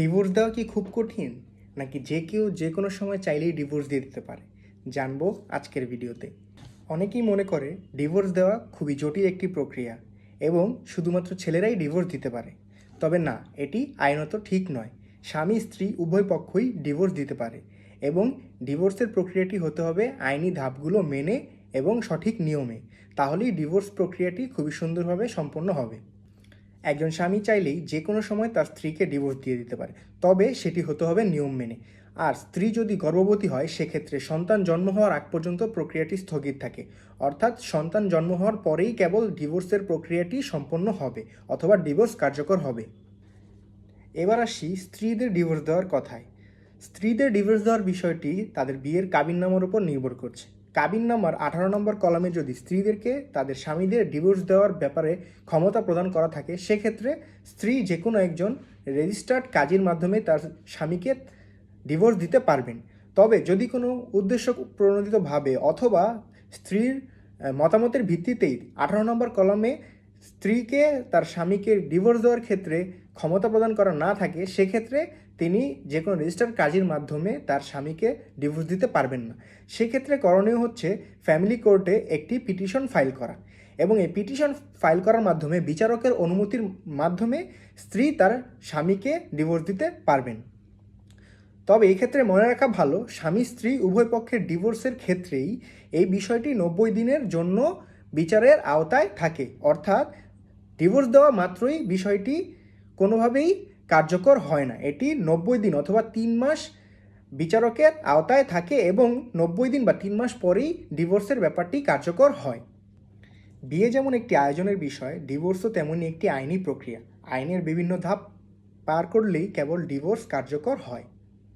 Divorce দেওয়া কি খুব কঠিন, নাকি যে কেউ যে কোনো সময় চাইলেই ডিভোর্স দিয়ে দিতে পারে? জানবো আজকের ভিডিওতে। অনেকেই মনে করে ডিভোর্স দেওয়া খুবই জটিল একটি প্রক্রিয়া এবং শুধুমাত্র ছেলেরাই ডিভোর্স দিতে পারে। তবে না, এটি আইনত ঠিক নয়। স্বামী স্ত্রী উভয় পক্ষই ডিভোর্স দিতে পারে এবং ডিভোর্সের প্রক্রিয়াটি হতে হবে আইনি ধাপগুলো মেনে এবং সঠিক নিয়মে। তাহলেই ডিভোর্স প্রক্রিয়াটি খুবই সুন্দরভাবে সম্পন্ন হবে। একজন স্বামী চাইলেই যে কোনো সময় তার স্ত্রীকে ডিভোর্স দিয়ে দিতে পারে, তবে সেটি হতে হবে নিয়ম মেনে। আর স্ত্রী যদি গর্ভবতী হয় সেক্ষেত্রে সন্তান জন্ম হওয়ার আগ পর্যন্ত প্রক্রিয়াটি স্থগিত থাকে, অর্থাৎ সন্তান জন্ম হওয়ার পরেই কেবল ডিভোর্সের প্রক্রিয়াটি সম্পন্ন হবে অথবা ডিভোর্স কার্যকর হবে। এবার আসি স্ত্রীদের ডিভোর্স দেওয়ার কথায়। স্ত্রীদের ডিভোর্স দেওয়ার বিষয়টি তাদের বিয়ের কাবিননামার উপর নির্ভর করছে। কাবিননামার 18 নম্বর কলামে যদি স্ত্রীদেরকে তাদের স্বামীদের ডিভোর্স দেওয়ার ব্যাপারে ক্ষমতা প্রদান করা থাকে, সেক্ষেত্রে স্ত্রী যে কোনো একজন রেজিস্টার্ড কাজীর মাধ্যমে তার স্বামীকে ডিভোর্স দিতে পারবেন। তবে যদি কোনো উদ্দেশ্য প্রণোদিতভাবে অথবা স্ত্রীর মতামতের ভিত্তিতেই 18 নম্বর কলামে স্ত্রীকে তার স্বামীকে ডিভোর্স দেওয়ার ক্ষেত্রে ক্ষমতা প্রদান করা না থাকে, সেক্ষেত্রে তিনি যে কোনো রেজিস্টার্ড কাজীর মাধ্যমে তার স্বামীকে ডিভোর্স দিতে পারবেন না। সেক্ষেত্রে করণীয় হচ্ছে ফ্যামিলি কোর্টে একটি পিটিশন ফাইল করা, এবং এই পিটিশন ফাইল করার মাধ্যমে বিচারকের অনুমতির মাধ্যমে স্ত্রী তার স্বামীকে ডিভোর্স দিতে পারবেন। তবে এই ক্ষেত্রে মনে রাখা ভালো, স্বামী স্ত্রী উভয় পক্ষের ডিভোর্সের ক্ষেত্রেই এই বিষয়টি 90 দিনের জন্য বিচারের আওতায় থাকে, অর্থাৎ ডিভোর্স দেওয়া মাত্রই বিষয়টি কোনোভাবেই কার্যকর হয় না। এটি 90 দিন অথবা 3 মাস বিচারকের আওতায় থাকে এবং 90 দিন বা 3 মাস পরেই ডিভোর্সের ব্যাপারটি কার্যকর হয়। বিয়ে যেমন একটি আয়োজনের বিষয়, ডিভোর্সও তেমনই একটি আইনি প্রক্রিয়া। আইনের বিভিন্ন ধাপ পার করলেই কেবল ডিভোর্স কার্যকর হয়।